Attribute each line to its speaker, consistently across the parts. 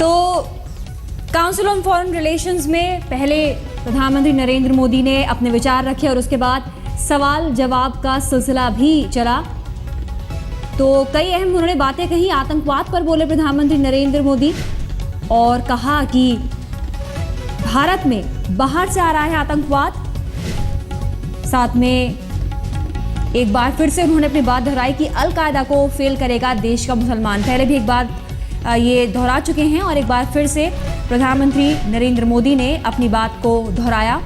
Speaker 1: तो council on foreign relations में पहले प्रधानमंत्री नरेंद्र मोदी ने अपने विचार रखे और उसके बाद सवाल जवाब का सिलसिला भी चला। तो कई अहम उन्होंने बातें कही। आतंकवाद पर बोले प्रधानमंत्री नरेंद्र मोदी और कहा कि भारत में बाहर से आ रहा है आतंकवाद। साथ में एक बार फिर से उन्होंने अपनी बात दोहराई कि अल कायदा को फेल करेगा देश का मुसलमान। पहले भी एक बार ये दोहरा चुके हैं और एक बार फिर से प्रधानमंत्री नरेंद्र मोदी ने अपनी बात को दोहराया।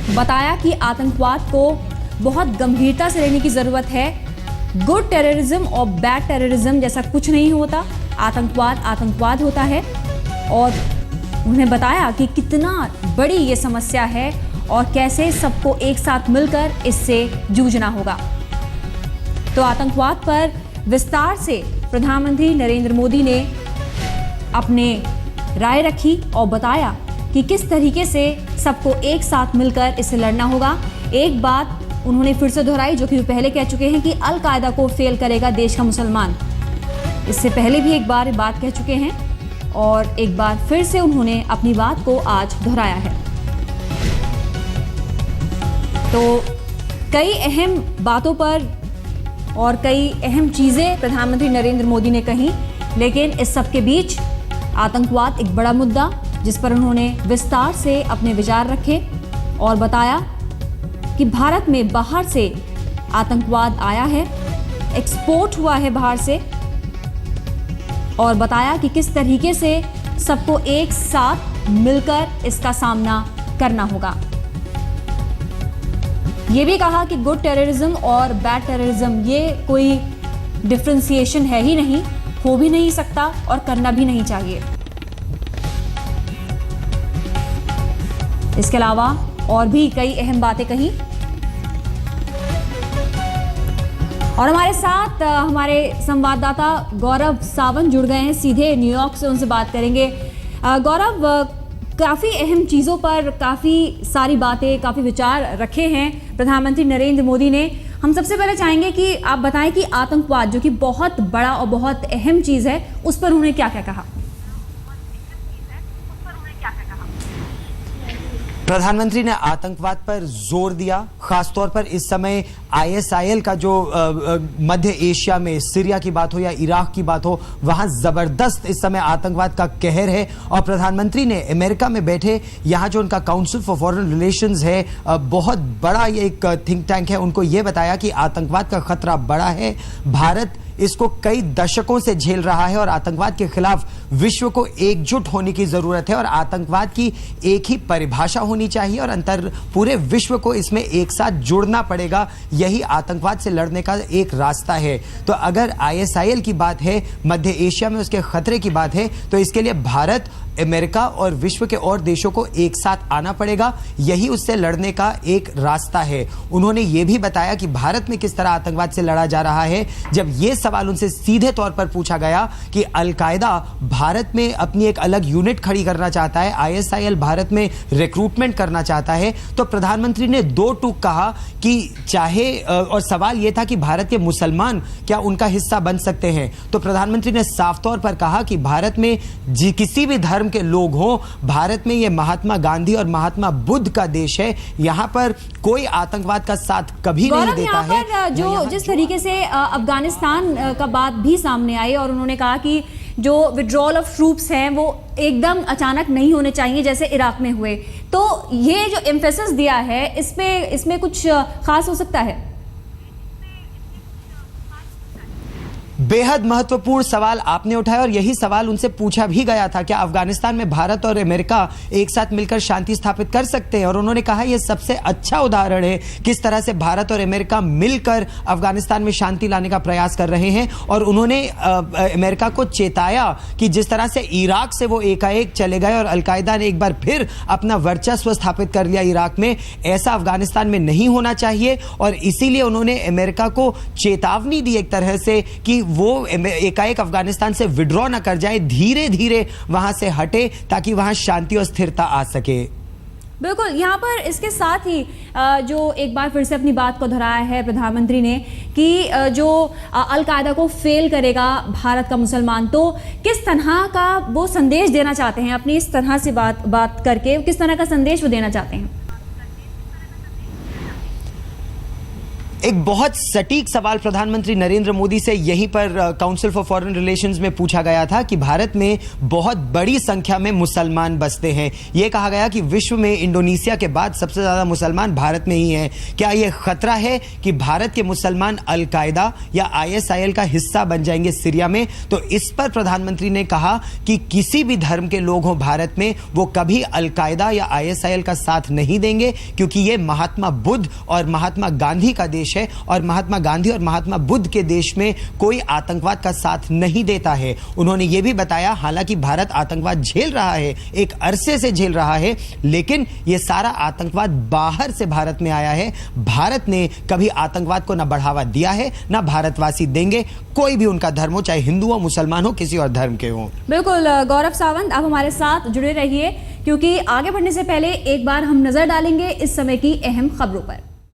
Speaker 1: बताया कि आतंकवाद को बहुत गंभीरता से लेने की ज़रूरत है। गुड टेररिज्म और बैड टेररिज्म जैसा कुछ नहीं होता। आतंकवाद आतंकवाद होता है। और उन्होंने बताया कि कितना बड़ी ये समस्या है और कैसे सबको एक साथ मिलकर इससे जूझना होगा। तो आतंकवाद पर विस्तार से प्रधानमंत्री नरेंद्र मोदी ने अपने राय रखी और बताया कि किस तरीके से सबको एक साथ मिलकर इससे लड़ना होगा। एक बात उन्होंने फिर से दोहराई जो कि पहले कह चुके हैं कि अल कायदा को फेल करेगा देश का मुसलमान। इससे पहले भी एक बार बात कह चुके हैं और एक बार फिर से उन्होंने अपनी बात को आज दोहराया है। तो कई अहम बातों पर और कई अहम चीज़ें प्रधानमंत्री नरेंद्र मोदी ने कही, लेकिन इस सब के बीच आतंकवाद एक बड़ा मुद्दा जिस पर उन्होंने विस्तार से अपने विचार रखे और बताया कि भारत में बाहर से आतंकवाद आया है, एक्सपोर्ट हुआ है बाहर से। और बताया कि किस तरीके से सबको एक साथ मिलकर इसका सामना करना होगा। ये भी कहा कि गुड टेररिज्म और बैड टेररिज्म ये कोई डिफरेंशिएशन है ही नहीं, हो भी नहीं सकता और करना भी नहीं चाहिए। इसके अलावा और भी कई अहम बातें कही। और हमारे साथ हमारे संवाददाता गौरव सावंत जुड़ गए हैं, सीधे न्यूयॉर्क से उनसे बात करेंगे। गौरव, काफ़ी अहम चीज़ों पर काफ़ी सारी बातें, काफ़ी विचार रखे हैं प्रधानमंत्री नरेंद्र मोदी ने। हम सबसे पहले चाहेंगे कि आप बताएं कि आतंकवाद जो कि बहुत बड़ा और बहुत अहम चीज़ है, उस पर उन्होंने क्या क्या कहा।
Speaker 2: प्रधानमंत्री ने आतंकवाद पर जोर दिया, खासतौर पर इस समय ISIL का जो मध्य एशिया में सीरिया की बात हो या इराक की बात हो, वहां जबरदस्त इस समय आतंकवाद का कहर है। और प्रधानमंत्री ने अमेरिका में बैठे यहाँ जो उनका काउंसिल फॉर फॉरेन रिलेशंस है, बहुत बड़ा ये एक थिंक टैंक है, उनको ये बताया कि आतंकवाद का खतरा बड़ा है, भारत इसको कई दशकों से झेल रहा है और आतंकवाद के खिलाफ विश्व को एकजुट होने की जरूरत है और आतंकवाद की एक ही परिभाषा होनी चाहिए और पूरे विश्व को इसमें एक साथ जुड़ना पड़ेगा। यही आतंकवाद से लड़ने का एक रास्ता है। तो अगर ISIL की बात है, मध्य एशिया में उसके खतरे की बात है, तो इसके लिए भारत, अमेरिका और विश्व के और देशों को एक साथ आना पड़ेगा। यही उससे लड़ने का एक रास्ता है। उन्होंने ये भी बताया कि भारत में किस तरह आतंकवाद से लड़ा जा रहा है। जब ये सवाल उनसे सीधे तौर पर पूछा गया कि अल कायदा भारत में अपनी एक अलग यूनिट खड़ी करना चाहता है, ISIL भारत में रिक्रूटमेंट करना चाहता है, तो प्रधानमंत्री ने दो टूक कहा कि चाहे, और सवाल यह था कि भारत के मुसलमान क्या उनका हिस्सा बन सकते हैं। तो प्रधानमंत्री ने साफ तौर पर कहा कि भारत में किसी भी धर्म के लोग हों, भारत में यह महात्मा गांधी और महात्मा बुद्ध का देश है, यहाँ पर कोई आतंकवाद का साथ कभी नहीं देता है।
Speaker 1: जो जिस तरीके से अफगानिस्तान का बात भी सामने आई और उन्होंने कहा कि जो विड्रॉल ऑफ ट्रूप्स हैं वो एकदम अचानक नहीं होने चाहिए जैसे इराक में हुए, तो ये जो एम्फेसिस दिया है इसमें कुछ खास हो सकता है।
Speaker 2: बेहद महत्वपूर्ण सवाल आपने उठाया और यही सवाल उनसे पूछा भी गया था, क्या अफगानिस्तान में भारत और अमेरिका एक साथ मिलकर शांति स्थापित कर सकते हैं। और उन्होंने कहा यह सबसे अच्छा उदाहरण है किस तरह से भारत और अमेरिका मिलकर अफगानिस्तान में शांति लाने का प्रयास कर रहे हैं। और उन्होंने अमेरिका को चेताया कि जिस तरह से इराक से वो एकाएक चले गए और अलकायदा ने एक बार फिर अपना वर्चस्व स्थापित कर लिया इराक में, ऐसा अफगानिस्तान में नहीं होना चाहिए। और इसीलिए उन्होंने अमेरिका को चेतावनी दी एक तरह से कि वो एकाएक अफगानिस्तान से विड्रॉ ना कर जाए, धीरे धीरे वहां से हटे ताकि वहां शांति और स्थिरता आ सके।
Speaker 1: बिल्कुल, यहाँ पर इसके साथ ही जो एक बार फिर से अपनी बात को दोहराया है प्रधानमंत्री ने कि जो अल-कायदा को फेल करेगा भारत का मुसलमान, तो किस तरह का वो संदेश देना चाहते हैं अपनी इस तरह से बात करके, किस तरह का संदेश वो देना चाहते हैं?
Speaker 2: एक बहुत सटीक सवाल प्रधानमंत्री नरेंद्र मोदी से यहीं पर काउंसिल फॉर फॉरेन रिलेशंस में पूछा गया था कि भारत में बहुत बड़ी संख्या में मुसलमान बसते हैं। यह कहा गया कि विश्व में इंडोनेशिया के बाद सबसे ज्यादा मुसलमान भारत में ही हैं। क्या यह खतरा है कि भारत के मुसलमान अल-कायदा या ISIL का हिस्सा बन जाएंगे सीरिया में? तो इस पर प्रधानमंत्री ने कहा कि किसी भी धर्म के लोग हों भारत में, वो कभी अल-कायदा या ISIL का साथ नहीं देंगे, क्योंकि यह महात्मा बुद्ध और महात्मा गांधी का देश है और महात्मा गांधी और महात्मा बुद्ध के देश में कोई आतंकवाद का साथ नहीं देता है। उन्होंने यह भी बताया, हालांकि भारत आतंकवाद झेल रहा है, एक अरसे से झेल रहा है, लेकिन यह सारा आतंकवाद बाहर से भारत में आया है। भारत ने कभी आतंकवाद को ना बढ़ावा दिया है, ना भारतवासी देंगे, कोई भी उनका धर्म हो, चाहे हिंदू हो, मुसलमान हो, किसी और धर्म के हो।
Speaker 1: बिल्कुल गौरव सावंत, आप हमारे साथ जुड़े रहिए, क्योंकि आगे बढ़ने से पहले एक बार हम नजर डालेंगे इस समय की अहम खबरों पर।